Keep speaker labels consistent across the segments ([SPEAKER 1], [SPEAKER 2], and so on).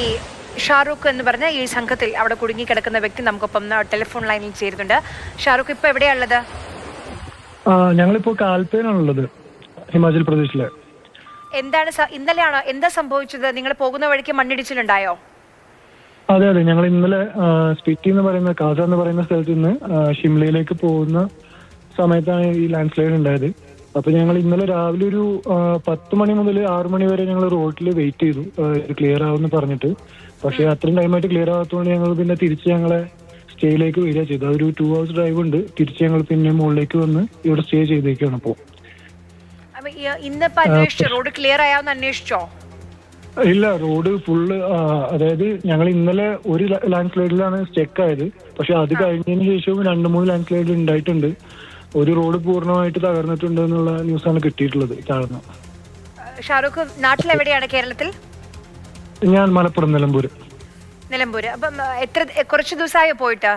[SPEAKER 1] ഈ ഷാറൂഖ് എന്ന് പറഞ്ഞ ഈ സംഘത്തിൽ അവിടെ കുടുങ്ങിക്കിടക്കുന്ന വ്യക്തി നമുക്കൊപ്പം ടെലിഫോൺ ലൈനിൽ ചേരുന്നുണ്ട്. ഷാറൂഖ് ഇപ്പൊ എവിടെയാണുള്ളത്?
[SPEAKER 2] ഞങ്ങളിപ്പോ കാൽപ്പേനാണുള്ളത്, ഹിമാചൽ പ്രദേശിലെ.
[SPEAKER 1] എന്താണ് ഇന്നലെയാണോ എന്താ സംഭവിച്ചത്? നിങ്ങൾ പോകുന്ന വഴിക്ക് മണ്ണിടിച്ചിലുണ്ടായോ?
[SPEAKER 2] അതെ അതെ, ഞങ്ങൾ ഇന്നലെ സ്പിറ്റി എന്ന് പറയുന്ന കാസ എന്ന് പറയുന്ന സ്ഥലത്ത് നിന്ന് ഷിംലയിലേക്ക് പോകുന്ന സമയത്താണ് ഈ ലാൻഡ് സ്ലൈഡ് ഉണ്ടായത്. അപ്പൊ ഞങ്ങൾ ഇന്നലെ രാവിലെ ഒരു 10 മണി മുതൽ 6 മണി വരെ ഞങ്ങൾ റോഡിൽ വെയിറ്റ് ചെയ്തു, ഇത് ക്ലിയർ ആവുമെന്ന് പറഞ്ഞിട്ട്. പക്ഷെ അത്രയും ടൈമായിട്ട് ക്ലിയർ ആവാത്തതുകൊണ്ട് ഞങ്ങൾ പിന്നെ തിരിച്ച് ഞങ്ങളെ സ്റ്റേയിലേക്ക് വരിക ചെയ്തു. ഒരു 2 hours ഡ്രൈവ് ഉണ്ട്. തിരിച്ച് ഞങ്ങൾ പിന്നെ മുകളിലേക്ക് വന്ന് ഇവിടെ സ്റ്റേ ചെയ്തേക്കാണ് ഇപ്പോൾ.
[SPEAKER 1] ഇന്നിപ്പോ അന്വേഷിച്ചോ? Road clear ആയാന്ന് അന്വേഷിച്ചോ?
[SPEAKER 2] ഇല്ല, റോഡ് ഫുള്ള്, അതായത് ഞങ്ങൾ ഇന്നലെ ഒരു ലാൻഡ് സ്ലൈഡിലാണ് സ്റ്റെക്ക് ആയത്. പക്ഷെ അത് കഴിഞ്ഞതിന് ശേഷവും 2-3 ലാൻഡ് സ്ലൈഡ് ഉണ്ടായിട്ടുണ്ട്. ഒരു റോഡ് പൂർണ്ണമായിട്ട് തകർന്നിട്ടുണ്ട് എന്നുള്ള ന്യൂസാണ് കിട്ടിയിട്ടുള്ളത്. താഴ്ന്ന
[SPEAKER 1] ഷാറൂഖ് നാട്ടിൽ എവിടെയാണ്? കേരളത്തിൽ?
[SPEAKER 2] ഞാൻ മലപ്പുറം, നിലമ്പൂര്.
[SPEAKER 1] അപ്പം കുറച്ച് ദിവസമായോ പോയിട്ട്?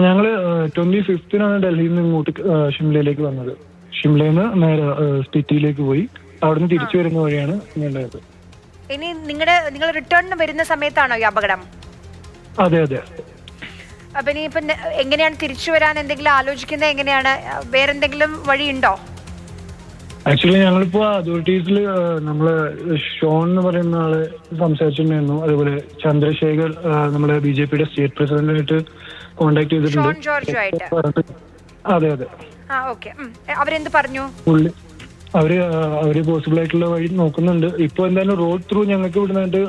[SPEAKER 2] ഞങ്ങള് 25th ഡൽഹിയിൽ നിന്ന് ഇങ്ങോട്ട് ഷിംലയിലേക്ക് വന്നത്. ഷിംലയിൽ നിന്ന് നേരെ സ്പിറ്റിയിലേക്ക് പോയി. അവിടുന്ന് തിരിച്ചു വരുന്ന വഴിയാണ് ഉണ്ടായത്.
[SPEAKER 1] ഇനി നിങ്ങൾ റിട്ടേണിന് വരുന്ന സമയത്താണോ ഈ അപകടം?
[SPEAKER 2] അതെ അതെ.
[SPEAKER 1] അപ്പൊ ഇനി ഇപ്പൊ എങ്ങനെയാണ് തിരിച്ചു വരാൻ എന്തെങ്കിലും ആലോചിക്കുന്നത്? എങ്ങനെയാണ്? വേറെന്തെങ്കിലും വഴിയുണ്ടോ?
[SPEAKER 2] ആക്ച്വലി ഞങ്ങളിപ്പോ അതോറിറ്റീസിൽ നമ്മള് ഷോൺ എന്ന് പറയുന്ന ആള് സംസാരിച്ചിട്ടുണ്ടായിരുന്നു. അതുപോലെ ചന്ദ്രശേഖർ നമ്മുടെ BJPയുടെ സ്റ്റേറ്റ് പ്രസിഡന്റായിട്ട് കോണ്ടാക്ട് ചെയ്തിട്ടുണ്ട്. അതെ അതെ.
[SPEAKER 1] അവരെന്ത് പറഞ്ഞു?
[SPEAKER 2] അവര് പോസിബിൾ ആയിട്ടുള്ള വഴി നോക്കുന്നുണ്ട്. ഇപ്പൊ എന്തായാലും റോഡ് ത്രൂ ഞങ്ങൾക്ക് ഇവിടുന്ന്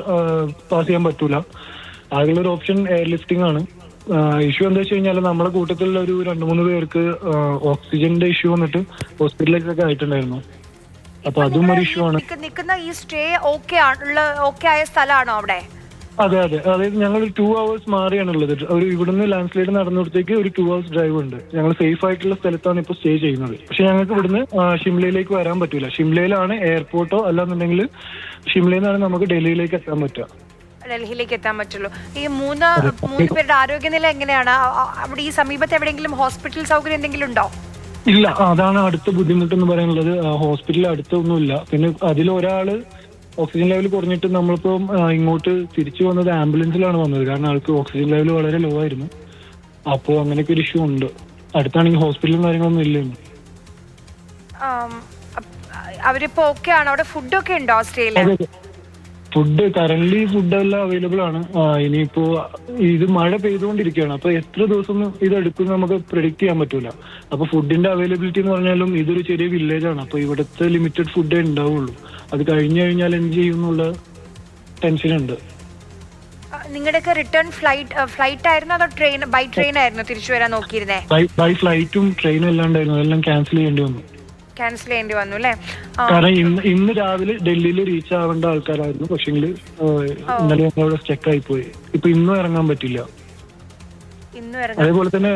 [SPEAKER 2] പാസ് ചെയ്യാൻ പറ്റൂല. ആകെയുള്ള ഒരു ഓപ്ഷൻ എയർ ലിഫ്റ്റിംഗ് ആണ്. ഇഷ്യൂ എന്താ വെച്ച് കഴിഞ്ഞാൽ നമ്മുടെ കൂട്ടത്തിൽ ഒരു 2-3 പേർക്ക് ഓക്സിജന്റെ ഇഷ്യൂ വന്നിട്ട് ഹോസ്പിറ്റലിലേക്കൊക്കെ ആയിട്ടുണ്ടായിരുന്നു. അപ്പൊ അതും ഒരു ഇഷ്യൂ ആണ്.
[SPEAKER 1] നിൽക്കുന്ന ഈ സ്റ്റേ ഓക്കെ ആയ സ്ഥലമാണോ അവിടെ?
[SPEAKER 2] അതെ അതെ, അതായത് ഞങ്ങൾ 2 hours മാറിയാണുള്ളത്. ഒരു ഇവിടുന്ന് ലാൻഡ് സ്ലൈഡ് നടന്നിടത്തേക്ക് ഒരു 2 hours ഡ്രൈവ് ഉണ്ട്. ഞങ്ങൾ സേഫ് ആയിട്ടുള്ള സ്ഥലത്താണ് ഇപ്പോൾ സ്റ്റേ ചെയ്യുന്നത്. പക്ഷെ ഞങ്ങൾക്ക് ഇവിടുന്ന് ഷിംലയിലേക്ക് വരാൻ പറ്റൂല. ഷിംലയിലാണ് എയർപോർട്ടോ അല്ലാന്നുണ്ടെങ്കിൽ ഷിംലയിൽ നിന്നാണ് നമുക്ക് ഡൽഹിയിലേക്ക് എത്താൻ പറ്റുക.
[SPEAKER 1] ഡൽഹിയിലേക്ക് എത്താൻ പറ്റുള്ളൂ. ഈ മൂന്ന് പേരുടെ ആരോഗ്യനില എങ്ങനെയാണ്? അവിടെ ഈ സമീപത്ത് എവിടെയെങ്കിലും ഹോസ്പിറ്റൽ സൗകര്യം എന്തെങ്കിലും ഉണ്ടോ?
[SPEAKER 2] ഇല്ല, അതാണ് അടുത്ത ബുദ്ധിമുട്ടെന്ന് പറയാനുള്ളത്. ഹോസ്പിറ്റൽ അടുത്തൊന്നുമില്ല. പിന്നെ അതിലൊരാള് ഓക്സിജൻ ലെവൽ കുറഞ്ഞിട്ട് നമ്മളിപ്പോ ഇങ്ങോട്ട് തിരിച്ചു വന്നത് ആംബുലൻസിലാണ് വന്നത്. കാരണം ആൾക്ക് ഓക്സിജൻ ലെവൽ വളരെ ലോ ആയിരുന്നു. അപ്പോ അങ്ങനെയൊക്കെ ഒരു ഇഷ്യൂ ഉണ്ട്. അടുത്താണെങ്കിൽ ഹോസ്പിറ്റലും കാര്യങ്ങളൊന്നും ഇല്ല.
[SPEAKER 1] അവരിപ്പോ ഓക്കെ ആണോ? അവിടെ ഫുഡൊക്കെ ഉണ്ടോ ഓസ്ട്രേലിയയിൽ?
[SPEAKER 2] ഫുഡ് കറന്റ് ഫുഡെല്ലാം അവൈലബിൾ ആണ്. ഇനിയിപ്പോ ഇത് മഴ പെയ്തുകൊണ്ടിരിക്കുകയാണ്. അപ്പൊ എത്ര ദിവസം ഇത് എടുക്കും നമുക്ക് പ്രെഡിക്റ്റ് ചെയ്യാൻ പറ്റൂല. അപ്പൊ ഫുഡിന്റെ അവൈലബിലിറ്റി എന്ന് പറഞ്ഞാലും ഇതൊരു ചെറിയ വില്ലേജ് ആണ്. അപ്പൊ ഇവിടുത്തെ ലിമിറ്റഡ് ഫുഡേ ഉണ്ടാവുള്ളൂ. അത് കഴിഞ്ഞു കഴിഞ്ഞാൽ എന്ത് ചെയ്യും എന്നുള്ള ടെൻഷൻ ഉണ്ട്.
[SPEAKER 1] നിങ്ങളുടെയൊക്കെ റിട്ടേൺ ഫ്ലൈറ്റ് ആയിരുന്നു അതോ ബൈ ട്രെയിൻ ആയിരുന്നു തിരിച്ചു വരാൻ നോക്കിയിരുന്നേ?
[SPEAKER 2] ബൈ ഫ്ലൈറ്റും ട്രെയിനും എല്ലാം ഉണ്ടായിരുന്നു. അതെല്ലാം ക്യാൻസൽ ചെയ്യേണ്ടി വന്നു അല്ലേ? കാരണം ഇന്ന് രാവിലെ ഡൽഹിയിൽ റീച്ച് ആവേണ്ട ആൾക്കാരായിരുന്നു. പക്ഷെങ്കിൽ ഇന്നലെ ഞങ്ങളവിടെ സ്റ്റക്ക് ആയി പോയി. ഇപ്പൊ ഇന്നും ഇറങ്ങാൻ പറ്റില്ല. അതേപോലെ തന്നെ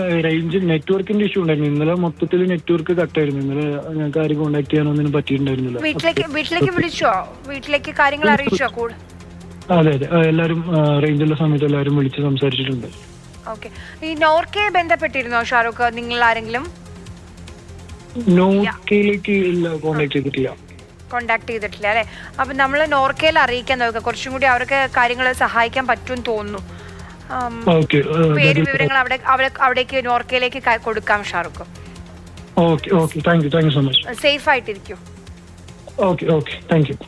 [SPEAKER 2] നെറ്റ്വർക്കിന്റെ ഇഷ്യൂ ഉണ്ടായിരുന്നു. ഇന്നലെ മൊത്തത്തിൽ നെറ്റ്വർക്ക് കട്ടായിരുന്നു. ഇന്നലെ ഞങ്ങൾക്ക് ആരും കോൺടാക്ട് ചെയ്യാനൊന്നും പറ്റിയിട്ടുണ്ടായിരുന്നില്ല.
[SPEAKER 1] വീട്ടിലേക്ക് വിളിച്ചോ? വീട്ടിലേക്ക് കാര്യങ്ങൾ അറിയിച്ചോ?
[SPEAKER 2] അതെ അതെ, എല്ലാരും റേഞ്ചുള്ള സമയത്ത് എല്ലാരും വിളിച്ച് സംസാരിച്ചിട്ടുണ്ട്.
[SPEAKER 1] ഈ നോർക്കയെ ബന്ധപ്പെട്ടിരുന്നോ ഷാറൂഖ്? നിങ്ങൾ ആരെങ്കിലും
[SPEAKER 2] നോർക്കയിലേക്ക്
[SPEAKER 1] കോണ്ടാക്ട് ചെയ്തിട്ടില്ല അല്ലെ? അപ്പൊ നമ്മള് നോർക്കയിൽ അറിയിക്കാൻ നോക്കുക. കുറച്ചും കൂടി അവർക്ക് കാര്യങ്ങൾ സഹായിക്കാൻ പറ്റുമെന്ന് തോന്നുന്നു. പേര് വിവരങ്ങൾ അവിടേക്ക് നോർക്കയിലേക്ക് കൊടുക്കാം ഷാറൂഖ്.
[SPEAKER 2] സേഫ്
[SPEAKER 1] ആയിട്ടിരിക്കും.
[SPEAKER 2] Thank U.